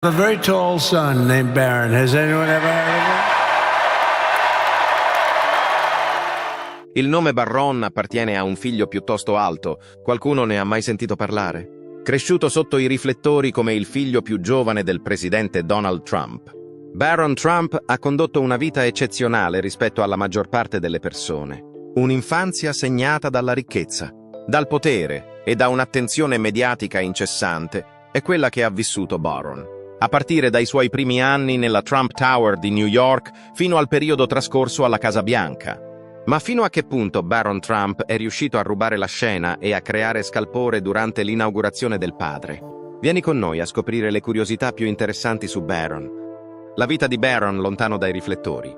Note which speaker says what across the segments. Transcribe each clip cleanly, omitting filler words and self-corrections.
Speaker 1: A very tall son named Barron. Has anyone ever heard of him?
Speaker 2: Il nome Barron appartiene a un figlio piuttosto alto. Qualcuno ne ha mai sentito parlare? Cresciuto sotto i riflettori come il figlio più giovane del presidente Donald Trump. Barron Trump ha condotto una vita eccezionale rispetto alla maggior parte delle persone. Un'infanzia segnata dalla ricchezza, dal potere e da un'attenzione mediatica incessante è quella che ha vissuto Barron. A partire dai suoi primi anni nella Trump Tower di New York fino al periodo trascorso alla Casa Bianca. Ma fino a che punto Barron Trump è riuscito a rubare la scena e a creare scalpore durante l'inaugurazione del padre? Vieni con noi a scoprire le curiosità più interessanti su Barron. La vita di Barron lontano dai riflettori.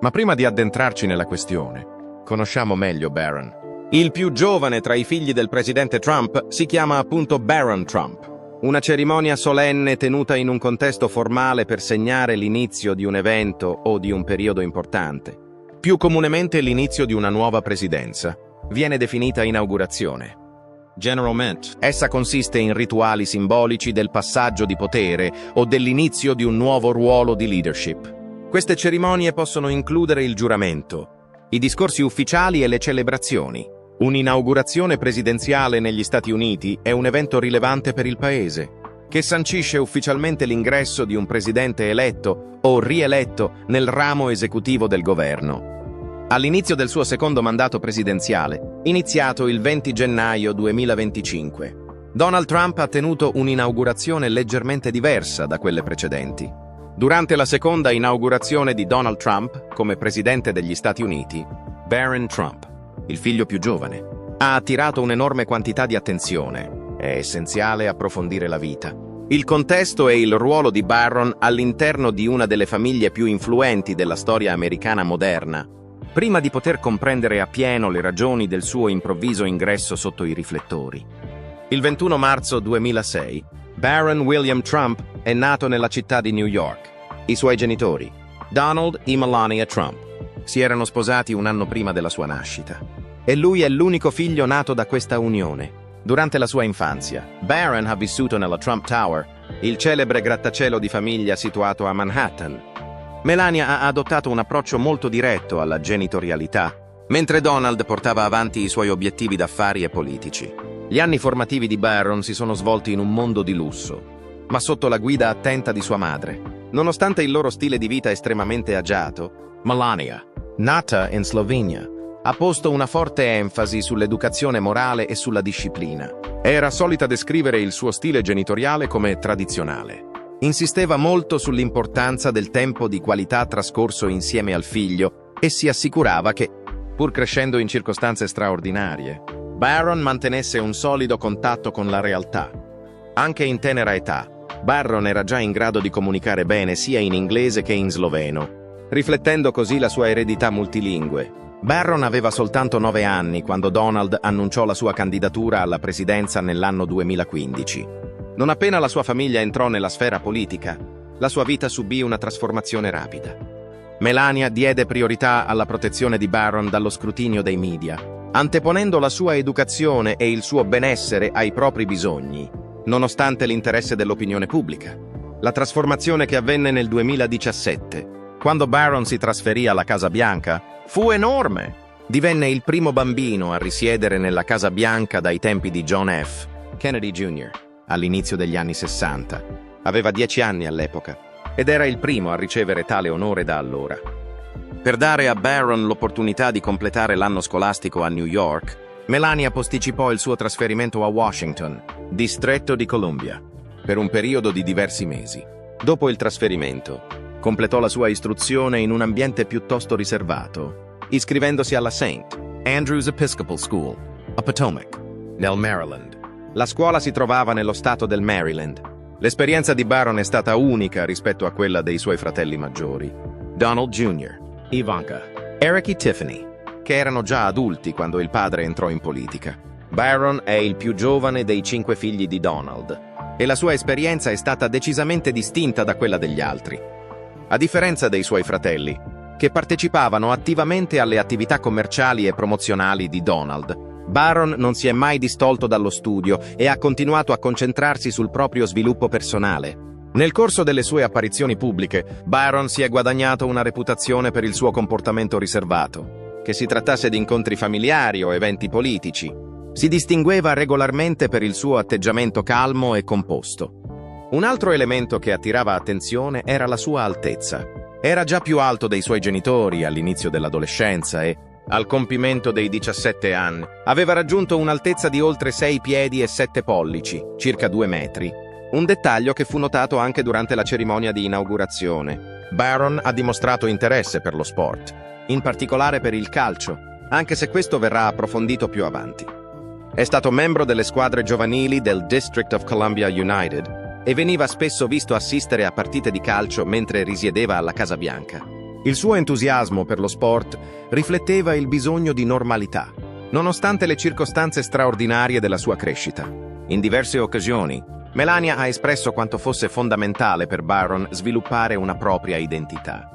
Speaker 2: Ma prima di addentrarci nella questione, conosciamo meglio Barron. Il più giovane tra i figli del presidente Trump si chiama appunto Barron Trump. Una cerimonia solenne tenuta in un contesto formale per segnare l'inizio di un evento o di un periodo importante. Più comunemente l'inizio di una nuova presidenza. Viene definita inaugurazione. Generalmente, essa consiste in rituali simbolici del passaggio di potere o dell'inizio di un nuovo ruolo di leadership. Queste cerimonie possono includere il giuramento, i discorsi ufficiali e le celebrazioni. Un'inaugurazione presidenziale negli Stati Uniti è un evento rilevante per il paese, che sancisce ufficialmente l'ingresso di un presidente eletto o rieletto nel ramo esecutivo del governo. All'inizio del suo secondo mandato presidenziale, iniziato il 20 gennaio 2025, Donald Trump ha tenuto un'inaugurazione leggermente diversa da quelle precedenti. Durante la seconda inaugurazione di Donald Trump come presidente degli Stati Uniti, Barron Trump, il figlio più giovane, ha attirato un'enorme quantità di attenzione. È essenziale approfondire la vita, il contesto e il ruolo di Barron all'interno di una delle famiglie più influenti della storia americana moderna, prima di poter comprendere appieno le ragioni del suo improvviso ingresso sotto i riflettori. Il 21 marzo 2006, Barron William Trump è nato nella città di New York. I suoi genitori, Donald e Melania Trump, si erano sposati un anno prima della sua nascita. E lui è l'unico figlio nato da questa unione. Durante la sua infanzia, Barron ha vissuto nella Trump Tower, il celebre grattacielo di famiglia situato a Manhattan. Melania ha adottato un approccio molto diretto alla genitorialità, mentre Donald portava avanti i suoi obiettivi d'affari e politici. Gli anni formativi di Barron si sono svolti in un mondo di lusso, ma sotto la guida attenta di sua madre. Nonostante il loro stile di vita estremamente agiato, Melania, nata in Slovenia, ha posto una forte enfasi sull'educazione morale e sulla disciplina. Era solita descrivere il suo stile genitoriale come tradizionale. Insisteva molto sull'importanza del tempo di qualità trascorso insieme al figlio e si assicurava che, pur crescendo in circostanze straordinarie, Barron mantenesse un solido contatto con la realtà. Anche in tenera età, Barron era già in grado di comunicare bene sia in inglese che in sloveno, riflettendo così la sua eredità multilingue. Barron aveva soltanto 9 anni quando Donald annunciò la sua candidatura alla presidenza nell'anno 2015. Non appena la sua famiglia entrò nella sfera politica, la sua vita subì una trasformazione rapida. Melania diede priorità alla protezione di Barron dallo scrutinio dei media, anteponendo la sua educazione e il suo benessere ai propri bisogni, nonostante l'interesse dell'opinione pubblica. La trasformazione che avvenne nel 2017, quando Barron si trasferì alla Casa Bianca, fu enorme. Divenne il primo bambino a risiedere nella Casa Bianca dai tempi di John F. Kennedy Jr., all'inizio degli anni 60. Aveva 10 anni all'epoca ed era il primo a ricevere tale onore da allora. Per dare a Barron l'opportunità di completare l'anno scolastico a New York, Melania posticipò il suo trasferimento a Washington, distretto di Columbia, per un periodo di diversi mesi. Dopo il trasferimento, completò la sua istruzione in un ambiente piuttosto riservato, iscrivendosi alla St. Andrew's Episcopal School, a Potomac, nel Maryland. La scuola si trovava nello stato del Maryland. L'esperienza di Barron è stata unica rispetto a quella dei suoi fratelli maggiori, Donald Jr., Ivanka, Eric e Tiffany, che erano già adulti quando il padre entrò in politica. Barron è il più giovane dei 5 figli di Donald, e la sua esperienza è stata decisamente distinta da quella degli altri. A differenza dei suoi fratelli, che partecipavano attivamente alle attività commerciali e promozionali di Donald, Barron non si è mai distolto dallo studio e ha continuato a concentrarsi sul proprio sviluppo personale. Nel corso delle sue apparizioni pubbliche, Barron si è guadagnato una reputazione per il suo comportamento riservato. Che si trattasse di incontri familiari o eventi politici, si distingueva regolarmente per il suo atteggiamento calmo e composto. Un altro elemento che attirava attenzione era la sua altezza. Era già più alto dei suoi genitori all'inizio dell'adolescenza e, al compimento dei 17 anni, aveva raggiunto un'altezza di oltre 6 piedi e 7 pollici, circa 2 metri. Un dettaglio che fu notato anche durante la cerimonia di inaugurazione. Barron ha dimostrato interesse per lo sport, in particolare per il calcio, anche se questo verrà approfondito più avanti. È stato membro delle squadre giovanili del District of Columbia United e veniva spesso visto assistere a partite di calcio mentre risiedeva alla Casa Bianca. Il suo entusiasmo per lo sport rifletteva il bisogno di normalità, nonostante le circostanze straordinarie della sua crescita. In diverse occasioni, Melania ha espresso quanto fosse fondamentale per Barron sviluppare una propria identità.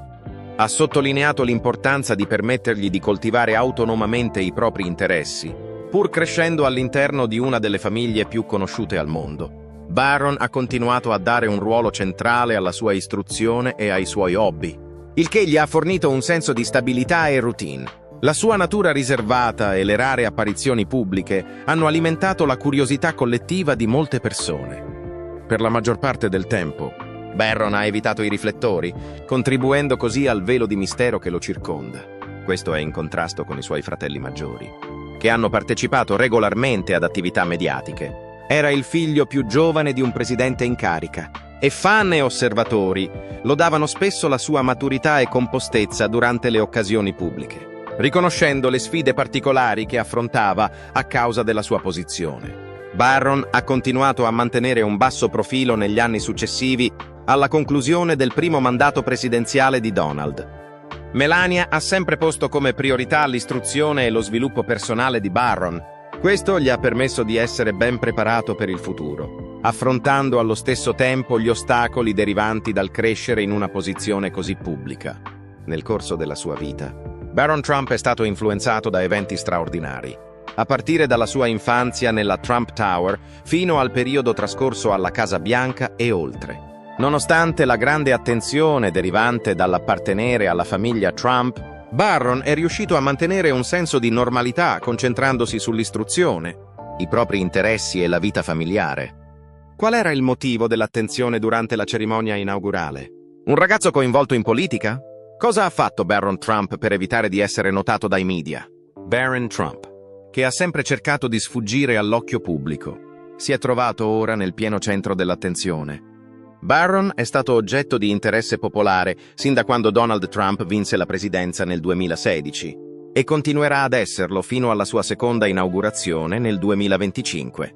Speaker 2: Ha sottolineato l'importanza di permettergli di coltivare autonomamente i propri interessi, pur crescendo all'interno di una delle famiglie più conosciute al mondo. Barron ha continuato a dare un ruolo centrale alla sua istruzione e ai suoi hobby, il che gli ha fornito un senso di stabilità e routine. La sua natura riservata e le rare apparizioni pubbliche hanno alimentato la curiosità collettiva di molte persone. Per la maggior parte del tempo, Barron ha evitato i riflettori, contribuendo così al velo di mistero che lo circonda. Questo è in contrasto con i suoi fratelli maggiori, che hanno partecipato regolarmente ad attività mediatiche. Era il figlio più giovane di un presidente in carica, e fan e osservatori lodavano spesso la sua maturità e compostezza durante le occasioni pubbliche, riconoscendo le sfide particolari che affrontava a causa della sua posizione. Barron ha continuato a mantenere un basso profilo negli anni successivi alla conclusione del primo mandato presidenziale di Donald. Melania ha sempre posto come priorità l'istruzione e lo sviluppo personale di Barron. Questo gli ha permesso di essere ben preparato per il futuro, affrontando allo stesso tempo gli ostacoli derivanti dal crescere in una posizione così pubblica. Nel corso della sua vita, Barron Trump è stato influenzato da eventi straordinari, a partire dalla sua infanzia nella Trump Tower fino al periodo trascorso alla Casa Bianca e oltre. Nonostante la grande attenzione derivante dall'appartenere alla famiglia Trump, Barron è riuscito a mantenere un senso di normalità concentrandosi sull'istruzione, i propri interessi e la vita familiare. Qual era il motivo dell'attenzione durante la cerimonia inaugurale? Un ragazzo coinvolto in politica? Cosa ha fatto Barron Trump per evitare di essere notato dai media? Barron Trump, che ha sempre cercato di sfuggire all'occhio pubblico, si è trovato ora nel pieno centro dell'attenzione. Barron è stato oggetto di interesse popolare sin da quando Donald Trump vinse la presidenza nel 2016 e continuerà ad esserlo fino alla sua seconda inaugurazione nel 2025.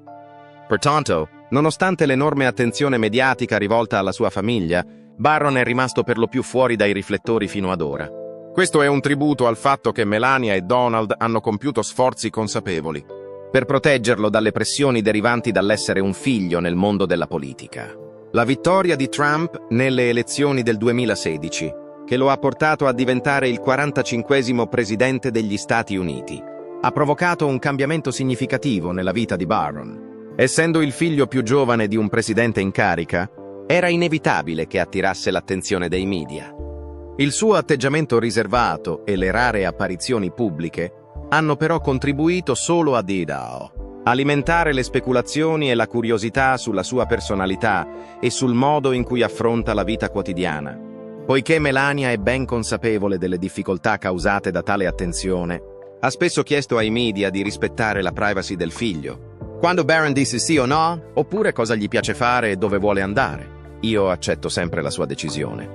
Speaker 2: Pertanto, nonostante l'enorme attenzione mediatica rivolta alla sua famiglia, Barron è rimasto per lo più fuori dai riflettori fino ad ora. Questo è un tributo al fatto che Melania e Donald hanno compiuto sforzi consapevoli per proteggerlo dalle pressioni derivanti dall'essere un figlio nel mondo della politica. La vittoria di Trump nelle elezioni del 2016, che lo ha portato a diventare il 45esimo presidente degli Stati Uniti, ha provocato un cambiamento significativo nella vita di Barron. Essendo il figlio più giovane di un presidente in carica, era inevitabile che attirasse l'attenzione dei media. Il suo atteggiamento riservato e le rare apparizioni pubbliche hanno però contribuito solo a alimentare le speculazioni e la curiosità sulla sua personalità e sul modo in cui affronta la vita quotidiana. Poiché Melania è ben consapevole delle difficoltà causate da tale attenzione, ha spesso chiesto ai media di rispettare la privacy del figlio. Quando Barron disse sì o no, oppure cosa gli piace fare e dove vuole andare, io accetto sempre la sua decisione.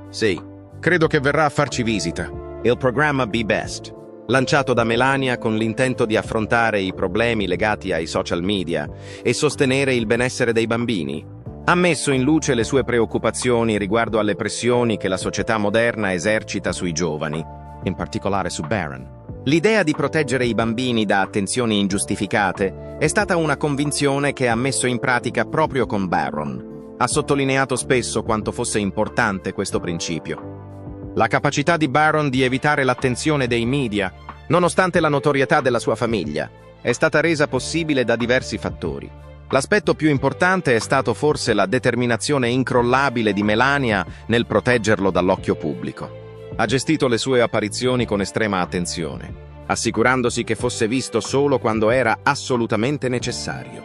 Speaker 2: Sì, credo che verrà a farci visita. Il programma Be Best, lanciato da Melania con l'intento di affrontare i problemi legati ai social media e sostenere il benessere dei bambini, ha messo in luce le sue preoccupazioni riguardo alle pressioni che la società moderna esercita sui giovani, in particolare su Barron. L'idea di proteggere i bambini da attenzioni ingiustificate è stata una convinzione che ha messo in pratica proprio con Barron. Ha sottolineato spesso quanto fosse importante questo principio. La capacità di Barron di evitare l'attenzione dei media, nonostante la notorietà della sua famiglia, è stata resa possibile da diversi fattori. L'aspetto più importante è stato forse la determinazione incrollabile di Melania nel proteggerlo dall'occhio pubblico. Ha gestito le sue apparizioni con estrema attenzione, assicurandosi che fosse visto solo quando era assolutamente necessario.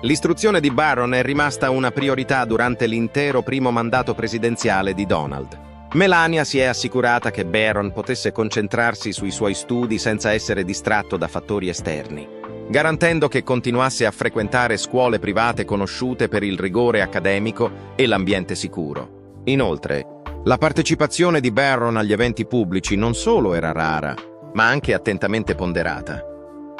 Speaker 2: L'istruzione di Barron è rimasta una priorità durante l'intero primo mandato presidenziale di Donald. Melania si è assicurata che Barron potesse concentrarsi sui suoi studi senza essere distratto da fattori esterni, garantendo che continuasse a frequentare scuole private conosciute per il rigore accademico e l'ambiente sicuro. Inoltre, la partecipazione di Barron agli eventi pubblici non solo era rara, ma anche attentamente ponderata.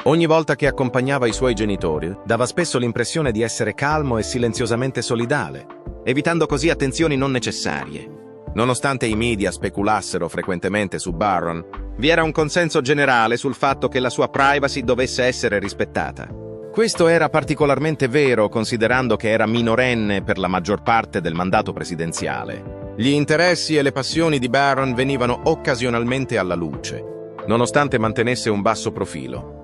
Speaker 2: Ogni volta che accompagnava i suoi genitori, dava spesso l'impressione di essere calmo e silenziosamente solidale, evitando così attenzioni non necessarie. Nonostante i media speculassero frequentemente su Barron, vi era un consenso generale sul fatto che la sua privacy dovesse essere rispettata. Questo era particolarmente vero considerando che era minorenne per la maggior parte del mandato presidenziale. Gli interessi e le passioni di Barron venivano occasionalmente alla luce, nonostante mantenesse un basso profilo.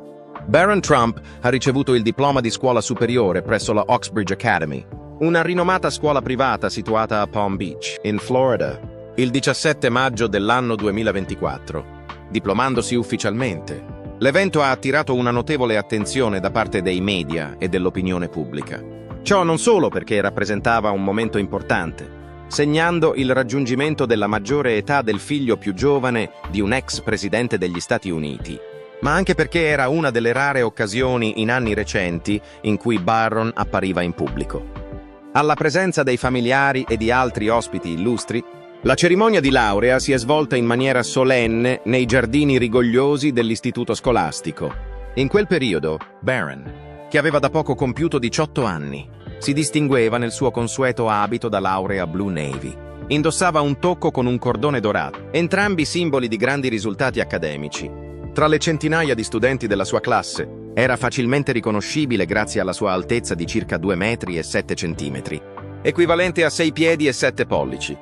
Speaker 2: Barron Trump ha ricevuto il diploma di scuola superiore presso la Oxbridge Academy, una rinomata scuola privata situata a Palm Beach, in Florida, il 17 maggio dell'anno 2024, diplomandosi ufficialmente. L'evento ha attirato una notevole attenzione da parte dei media e dell'opinione pubblica. Ciò non solo perché rappresentava un momento importante, segnando il raggiungimento della maggiore età del figlio più giovane di un ex presidente degli Stati Uniti, ma anche perché era una delle rare occasioni in anni recenti in cui Barron appariva in pubblico. Alla presenza dei familiari e di altri ospiti illustri, la cerimonia di laurea si è svolta in maniera solenne nei giardini rigogliosi dell'istituto scolastico. In quel periodo, Barron, che aveva da poco compiuto 18 anni, si distingueva nel suo consueto abito da laurea Blue Navy. Indossava un tocco con un cordone dorato, entrambi simboli di grandi risultati accademici. Tra le centinaia di studenti della sua classe, era facilmente riconoscibile grazie alla sua altezza di circa 2 metri e 7 centimetri, equivalente a 6 piedi e 7 pollici.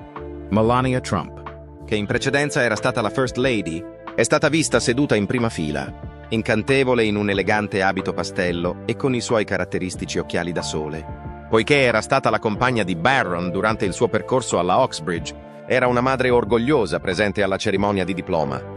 Speaker 2: Melania Trump, che in precedenza era stata la First Lady, è stata vista seduta in prima fila, incantevole in un elegante abito pastello e con i suoi caratteristici occhiali da sole. Poiché era stata la compagna di Barron durante il suo percorso alla Oxbridge, era una madre orgogliosa presente alla cerimonia di diploma.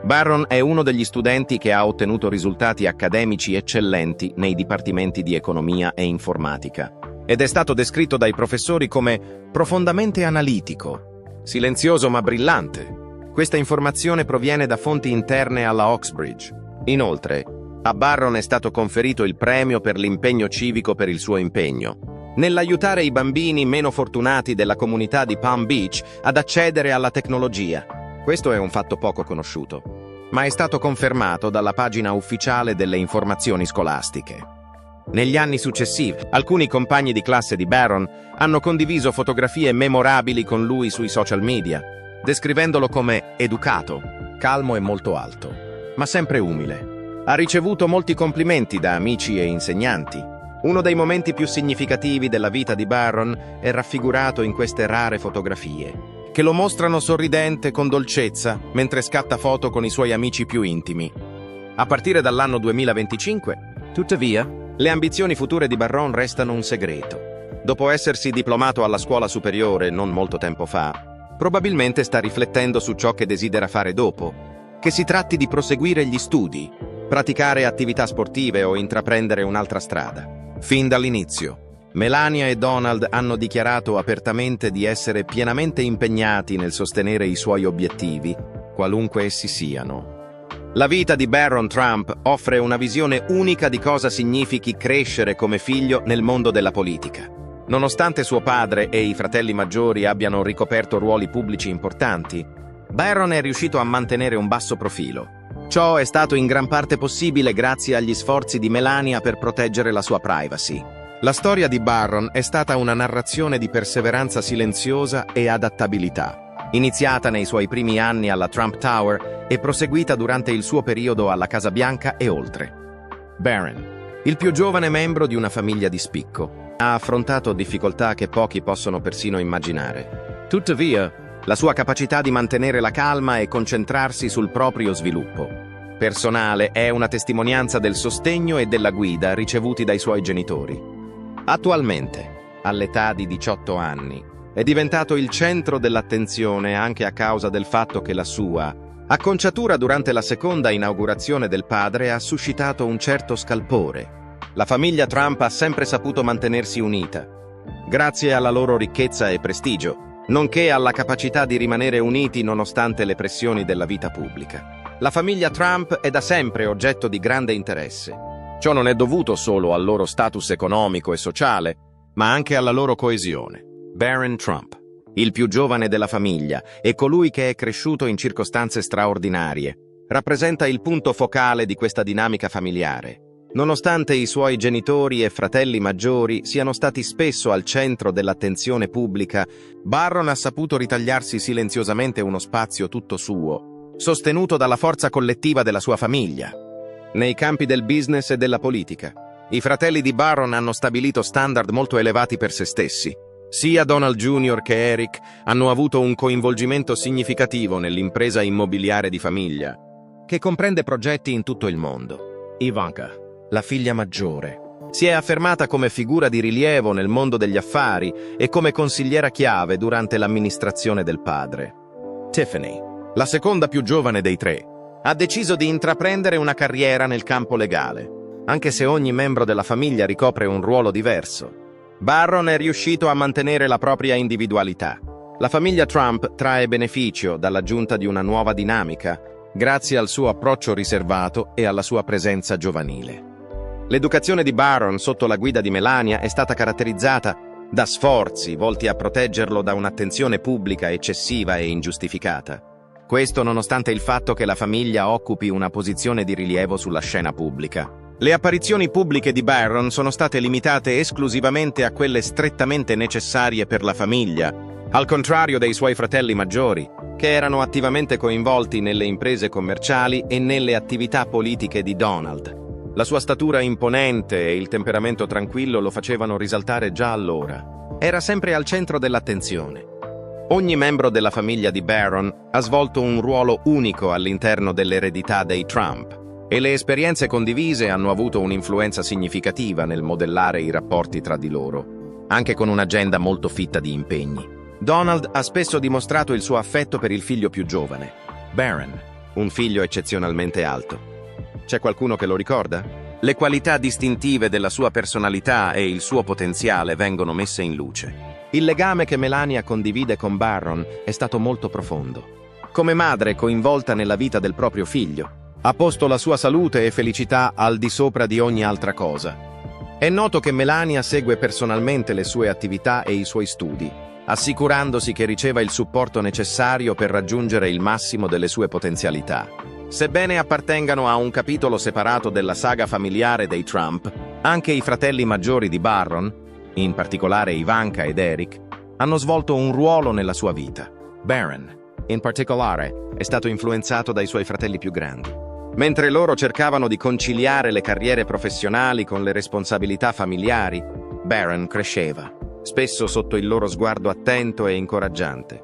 Speaker 2: Barron è uno degli studenti che ha ottenuto risultati accademici eccellenti nei dipartimenti di economia e informatica, ed è stato descritto dai professori come profondamente analitico, silenzioso ma brillante. Questa informazione proviene da fonti interne alla Oxbridge. Inoltre, a Barron è stato conferito il premio per l'impegno civico per il suo impegno nell'aiutare i bambini meno fortunati della comunità di Palm Beach ad accedere alla tecnologia. Questo è un fatto poco conosciuto, ma è stato confermato dalla pagina ufficiale delle informazioni scolastiche. Negli anni successivi, alcuni compagni di classe di Barron hanno condiviso fotografie memorabili con lui sui social media, descrivendolo come educato, calmo e molto alto, ma sempre umile. Ha ricevuto molti complimenti da amici e insegnanti. Uno dei momenti più significativi della vita di Barron è raffigurato in queste rare fotografie, che lo mostrano sorridente con dolcezza mentre scatta foto con i suoi amici più intimi. A partire dall'anno 2025, tuttavia, le ambizioni future di Barron restano un segreto. Dopo essersi diplomato alla scuola superiore non molto tempo fa, probabilmente sta riflettendo su ciò che desidera fare dopo, che si tratti di proseguire gli studi, praticare attività sportive o intraprendere un'altra strada. Fin dall'inizio, Melania e Donald hanno dichiarato apertamente di essere pienamente impegnati nel sostenere i suoi obiettivi, qualunque essi siano. La vita di Barron Trump offre una visione unica di cosa significhi crescere come figlio nel mondo della politica. Nonostante suo padre e i fratelli maggiori abbiano ricoperto ruoli pubblici importanti, Barron è riuscito a mantenere un basso profilo. Ciò è stato in gran parte possibile grazie agli sforzi di Melania per proteggere la sua privacy. La storia di Barron è stata una narrazione di perseveranza silenziosa e adattabilità, iniziata nei suoi primi anni alla Trump Tower e proseguita durante il suo periodo alla Casa Bianca e oltre. Barron, il più giovane membro di una famiglia di spicco, ha affrontato difficoltà che pochi possono persino immaginare. Tuttavia, la sua capacità di mantenere la calma e concentrarsi sul proprio sviluppo personale è una testimonianza del sostegno e della guida ricevuti dai suoi genitori. Attualmente, all'età di 18 anni, è diventato il centro dell'attenzione anche a causa del fatto che la sua acconciatura durante la seconda inaugurazione del padre ha suscitato un certo scalpore. La famiglia Trump ha sempre saputo mantenersi unita, grazie alla loro ricchezza e prestigio, nonché alla capacità di rimanere uniti nonostante le pressioni della vita pubblica. La famiglia Trump è da sempre oggetto di grande interesse. Ciò non è dovuto solo al loro status economico e sociale, ma anche alla loro coesione. Barron Trump, il più giovane della famiglia e colui che è cresciuto in circostanze straordinarie, rappresenta il punto focale di questa dinamica familiare. Nonostante i suoi genitori e fratelli maggiori siano stati spesso al centro dell'attenzione pubblica, Barron ha saputo ritagliarsi silenziosamente uno spazio tutto suo, sostenuto dalla forza collettiva della sua famiglia. Nei campi del business e della politica, i fratelli di Barron hanno stabilito standard molto elevati per se stessi. Sia Donald Jr. che Eric hanno avuto un coinvolgimento significativo nell'impresa immobiliare di famiglia, che comprende progetti in tutto il mondo. Ivanka, la figlia maggiore, si è affermata come figura di rilievo nel mondo degli affari e come consigliera chiave durante l'amministrazione del padre. Tiffany, la seconda più giovane dei tre, ha deciso di intraprendere una carriera nel campo legale, anche se ogni membro della famiglia ricopre un ruolo diverso. Barron è riuscito a mantenere la propria individualità. La famiglia Trump trae beneficio dall'aggiunta di una nuova dinamica, grazie al suo approccio riservato e alla sua presenza giovanile. L'educazione di Barron sotto la guida di Melania è stata caratterizzata da sforzi volti a proteggerlo da un'attenzione pubblica eccessiva e ingiustificata. Questo nonostante il fatto che la famiglia occupi una posizione di rilievo sulla scena pubblica. Le apparizioni pubbliche di Barron sono state limitate esclusivamente a quelle strettamente necessarie per la famiglia, al contrario dei suoi fratelli maggiori, che erano attivamente coinvolti nelle imprese commerciali e nelle attività politiche di Donald. La sua statura imponente e il temperamento tranquillo lo facevano risaltare già allora. Era sempre al centro dell'attenzione. Ogni membro della famiglia di Barron ha svolto un ruolo unico all'interno dell'eredità dei Trump, e le esperienze condivise hanno avuto un'influenza significativa nel modellare i rapporti tra di loro, anche con un'agenda molto fitta di impegni. Donald ha spesso dimostrato il suo affetto per il figlio più giovane, Barron, un figlio eccezionalmente alto. C'è qualcuno che lo ricorda? Le qualità distintive della sua personalità e il suo potenziale vengono messe in luce. Il legame che Melania condivide con Barron è stato molto profondo. Come madre coinvolta nella vita del proprio figlio, ha posto la sua salute e felicità al di sopra di ogni altra cosa. È noto che Melania segue personalmente le sue attività e i suoi studi, assicurandosi che riceva il supporto necessario per raggiungere il massimo delle sue potenzialità. Sebbene appartengano a un capitolo separato della saga familiare dei Trump, anche i fratelli maggiori di Barron, in particolare Ivanka ed Eric, hanno svolto un ruolo nella sua vita. Barron, in particolare, è stato influenzato dai suoi fratelli più grandi. Mentre loro cercavano di conciliare le carriere professionali con le responsabilità familiari, Barron cresceva, spesso sotto il loro sguardo attento e incoraggiante.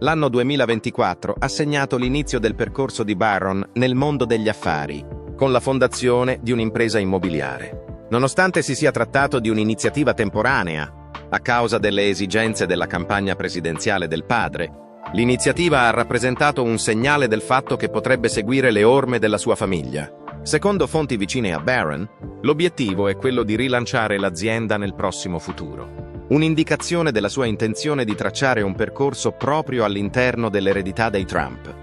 Speaker 2: L'anno 2024 ha segnato l'inizio del percorso di Barron nel mondo degli affari, con la fondazione di un'impresa immobiliare. Nonostante si sia trattato di un'iniziativa temporanea, a causa delle esigenze della campagna presidenziale del padre, l'iniziativa ha rappresentato un segnale del fatto che potrebbe seguire le orme della sua famiglia. Secondo fonti vicine a Barron, l'obiettivo è quello di rilanciare l'azienda nel prossimo futuro. Un'indicazione della sua intenzione di tracciare un percorso proprio all'interno dell'eredità dei Trump.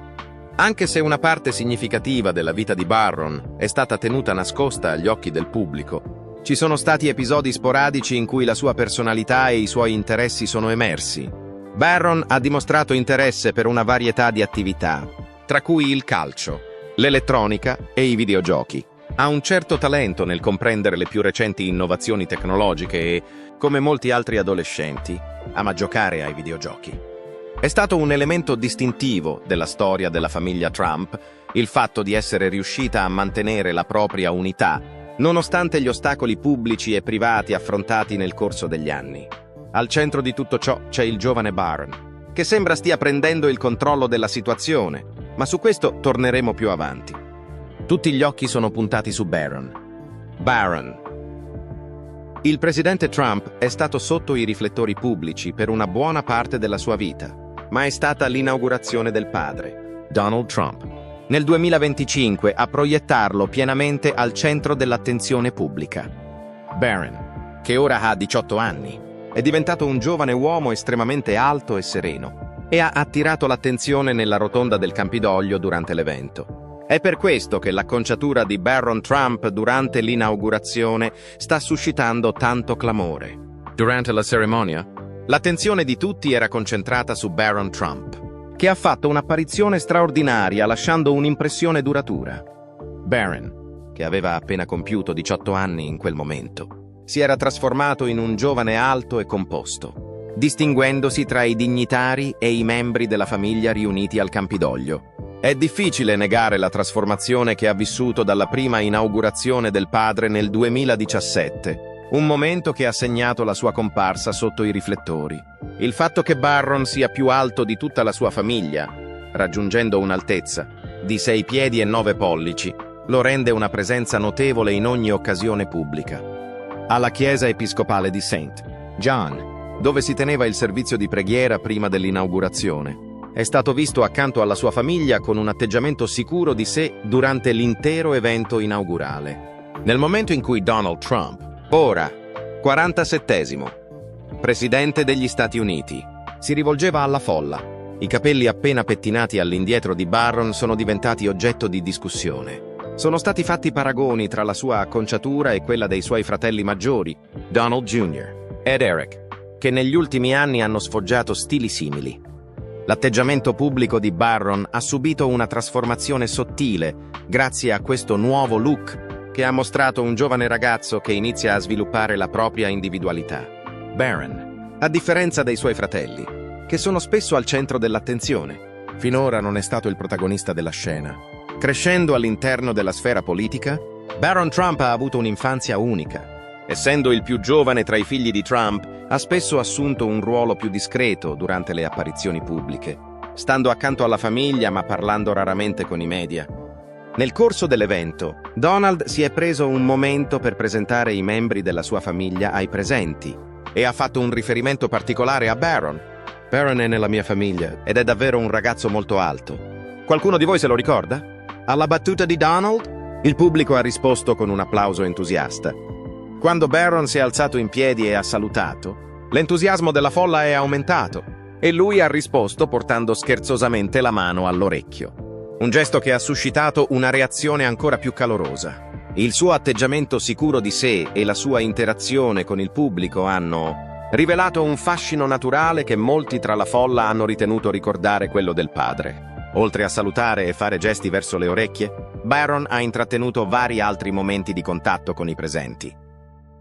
Speaker 2: Anche se una parte significativa della vita di Barron è stata tenuta nascosta agli occhi del pubblico, ci sono stati episodi sporadici in cui la sua personalità e i suoi interessi sono emersi. Barron ha dimostrato interesse per una varietà di attività, tra cui il calcio, l'elettronica e i videogiochi. Ha un certo talento nel comprendere le più recenti innovazioni tecnologiche e, come molti altri adolescenti, ama giocare ai videogiochi. È stato un elemento distintivo della storia della famiglia Trump il fatto di essere riuscita a mantenere la propria unità, nonostante gli ostacoli pubblici e privati affrontati nel corso degli anni. Al centro di tutto ciò c'è il giovane Barron, che sembra stia prendendo il controllo della situazione, ma su questo torneremo più avanti. Tutti gli occhi sono puntati su Barron. Barron, Il presidente Trump è stato sotto i riflettori pubblici per una buona parte della sua vita, ma è stata l'inaugurazione del padre, Donald Trump, nel 2025 a proiettarlo pienamente al centro dell'attenzione pubblica. Barron, che ora ha 18 anni, è diventato un giovane uomo estremamente alto e sereno e ha attirato l'attenzione nella rotonda del Campidoglio durante l'evento. È per questo che l'acconciatura di Barron Trump durante l'inaugurazione sta suscitando tanto clamore. Durante la cerimonia, l'attenzione di tutti era concentrata su Barron Trump, che ha fatto un'apparizione straordinaria lasciando un'impressione duratura. Barron, che aveva appena compiuto 18 anni in quel momento, si era trasformato in un giovane alto e composto, distinguendosi tra i dignitari e i membri della famiglia riuniti al Campidoglio. È difficile negare la trasformazione che ha vissuto dalla prima inaugurazione del padre nel 2017, un momento che ha segnato la sua comparsa sotto i riflettori. Il fatto che Barron sia più alto di tutta la sua famiglia, raggiungendo un'altezza di 6 piedi e 9 pollici, lo rende una presenza notevole in ogni occasione pubblica. Alla chiesa episcopale di St. John, dove si teneva il servizio di preghiera prima dell'inaugurazione, è stato visto accanto alla sua famiglia con un atteggiamento sicuro di sé durante l'intero evento inaugurale. Nel momento in cui Donald Trump, ora 47esimo presidente degli Stati Uniti, si rivolgeva alla folla, i capelli appena pettinati all'indietro di Barron sono diventati oggetto di discussione. Sono stati fatti paragoni tra la sua acconciatura e quella dei suoi fratelli maggiori, Donald Jr. ed Eric, che negli ultimi anni hanno sfoggiato stili simili. L'atteggiamento pubblico di Barron ha subito una trasformazione sottile grazie a questo nuovo look che ha mostrato un giovane ragazzo che inizia a sviluppare la propria individualità. Barron, a differenza dei suoi fratelli, che sono spesso al centro dell'attenzione, finora non è stato il protagonista della scena. Crescendo all'interno della sfera politica, Barron Trump ha avuto un'infanzia unica. Essendo il più giovane tra i figli di Trump, ha spesso assunto un ruolo più discreto durante le apparizioni pubbliche, stando accanto alla famiglia ma parlando raramente con i media. Nel corso dell'evento, Donald si è preso un momento per presentare i membri della sua famiglia ai presenti e ha fatto un riferimento particolare a Barron. Barron è nella mia famiglia ed è davvero un ragazzo molto alto. Qualcuno di voi se lo ricorda? Alla battuta di Donald, il pubblico ha risposto con un applauso entusiasta. Quando Barron si è alzato in piedi e ha salutato, l'entusiasmo della folla è aumentato e lui ha risposto portando scherzosamente la mano all'orecchio. Un gesto che ha suscitato una reazione ancora più calorosa. Il suo atteggiamento sicuro di sé e la sua interazione con il pubblico hanno rivelato un fascino naturale che molti tra la folla hanno ritenuto ricordare quello del padre. Oltre a salutare e fare gesti verso le orecchie, Barron ha intrattenuto vari altri momenti di contatto con i presenti.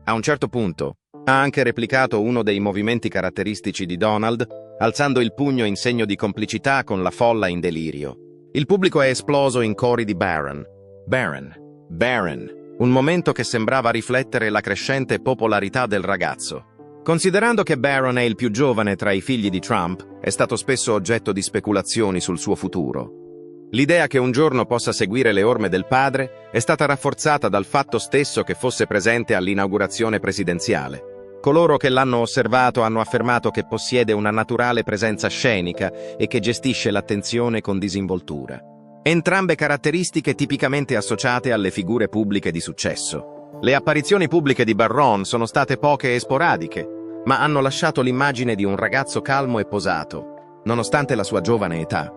Speaker 2: A un certo punto, ha anche replicato uno dei movimenti caratteristici di Donald, alzando il pugno in segno di complicità con la folla in delirio. Il pubblico è esploso in cori di Barron. Barron, Barron, un momento che sembrava riflettere la crescente popolarità del ragazzo. Considerando che Barron è il più giovane tra i figli di Trump, è stato spesso oggetto di speculazioni sul suo futuro. L'idea che un giorno possa seguire le orme del padre è stata rafforzata dal fatto stesso che fosse presente all'inaugurazione presidenziale. Coloro che l'hanno osservato hanno affermato che possiede una naturale presenza scenica e che gestisce l'attenzione con disinvoltura. Entrambe caratteristiche tipicamente associate alle figure pubbliche di successo. Le apparizioni pubbliche di Barron sono state poche e sporadiche, ma hanno lasciato l'immagine di un ragazzo calmo e posato, nonostante la sua giovane età.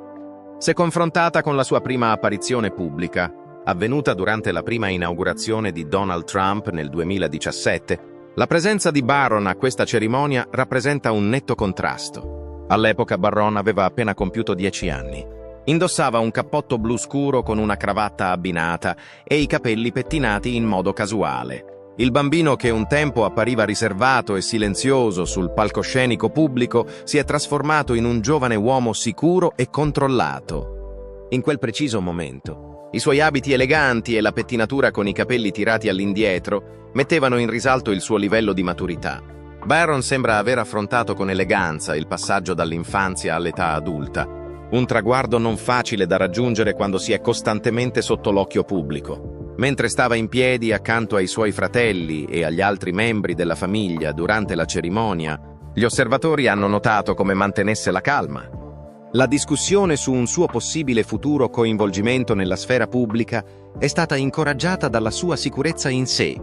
Speaker 2: Se confrontata con la sua prima apparizione pubblica, avvenuta durante la prima inaugurazione di Donald Trump nel 2017, la presenza di Barron a questa cerimonia rappresenta un netto contrasto. All'epoca Barron aveva appena compiuto 10 anni. Indossava un cappotto blu scuro con una cravatta abbinata e i capelli pettinati in modo casuale. Il bambino che un tempo appariva riservato e silenzioso sul palcoscenico pubblico si è trasformato in un giovane uomo sicuro e controllato. In quel preciso momento, i suoi abiti eleganti e la pettinatura con i capelli tirati all'indietro mettevano in risalto il suo livello di maturità. Barron sembra aver affrontato con eleganza il passaggio dall'infanzia all'età adulta, un traguardo non facile da raggiungere quando si è costantemente sotto l'occhio pubblico. Mentre stava in piedi accanto ai suoi fratelli e agli altri membri della famiglia durante la cerimonia, gli osservatori hanno notato come mantenesse la calma. La discussione su un suo possibile futuro coinvolgimento nella sfera pubblica è stata incoraggiata dalla sua sicurezza in sé,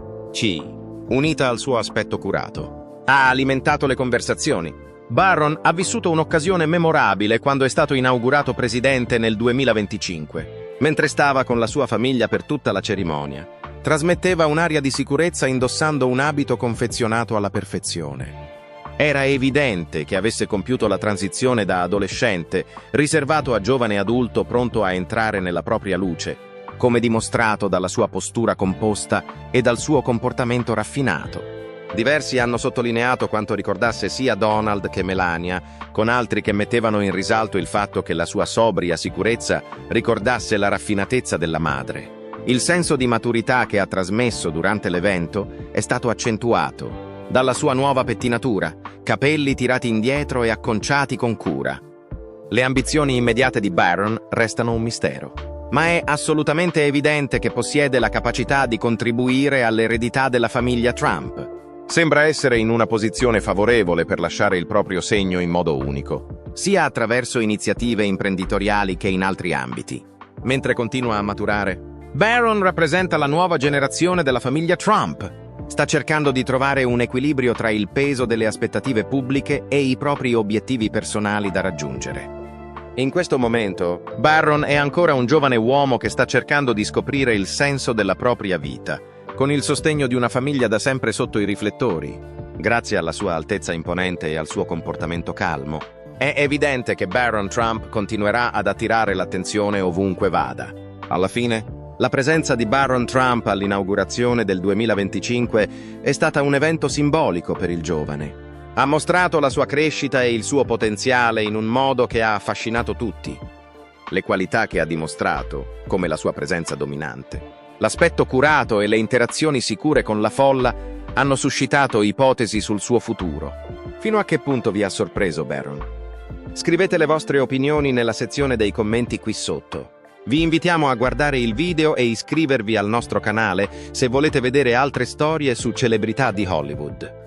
Speaker 2: unita al suo aspetto curato. Ha alimentato le conversazioni. Barron ha vissuto un'occasione memorabile quando è stato inaugurato presidente nel 2025. Mentre stava con la sua famiglia per tutta la cerimonia, trasmetteva un'aria di sicurezza indossando un abito confezionato alla perfezione. Era evidente che avesse compiuto la transizione da adolescente, riservato a giovane adulto pronto a entrare nella propria luce, come dimostrato dalla sua postura composta e dal suo comportamento raffinato. Diversi hanno sottolineato quanto ricordasse sia Donald che Melania, con altri che mettevano in risalto il fatto che la sua sobria sicurezza ricordasse la raffinatezza della madre. Il senso di maturità che ha trasmesso durante l'evento è stato accentuato dalla sua nuova pettinatura, capelli tirati indietro e acconciati con cura. Le ambizioni immediate di Barron restano un mistero, ma è assolutamente evidente che possiede la capacità di contribuire all'eredità della famiglia Trump. Sembra essere in una posizione favorevole per lasciare il proprio segno in modo unico, sia attraverso iniziative imprenditoriali che in altri ambiti. Mentre continua a maturare, Barron rappresenta la nuova generazione della famiglia Trump. Sta cercando di trovare un equilibrio tra il peso delle aspettative pubbliche e i propri obiettivi personali da raggiungere. In questo momento, Barron è ancora un giovane uomo che sta cercando di scoprire il senso della propria vita, con il sostegno di una famiglia da sempre sotto i riflettori. Grazie alla sua altezza imponente e al suo comportamento calmo, è evidente che Barron Trump continuerà ad attirare l'attenzione ovunque vada. Alla fine, la presenza di Barron Trump all'inaugurazione del 2025 è stata un evento simbolico per il giovane. Ha mostrato la sua crescita e il suo potenziale in un modo che ha affascinato tutti. Le qualità che ha dimostrato, come la sua presenza dominante, l'aspetto curato e le interazioni sicure con la folla hanno suscitato ipotesi sul suo futuro. Fino a che punto vi ha sorpreso Barron? Scrivete le vostre opinioni nella sezione dei commenti qui sotto. Vi invitiamo a guardare il video e iscrivervi al nostro canale se volete vedere altre storie su celebrità di Hollywood.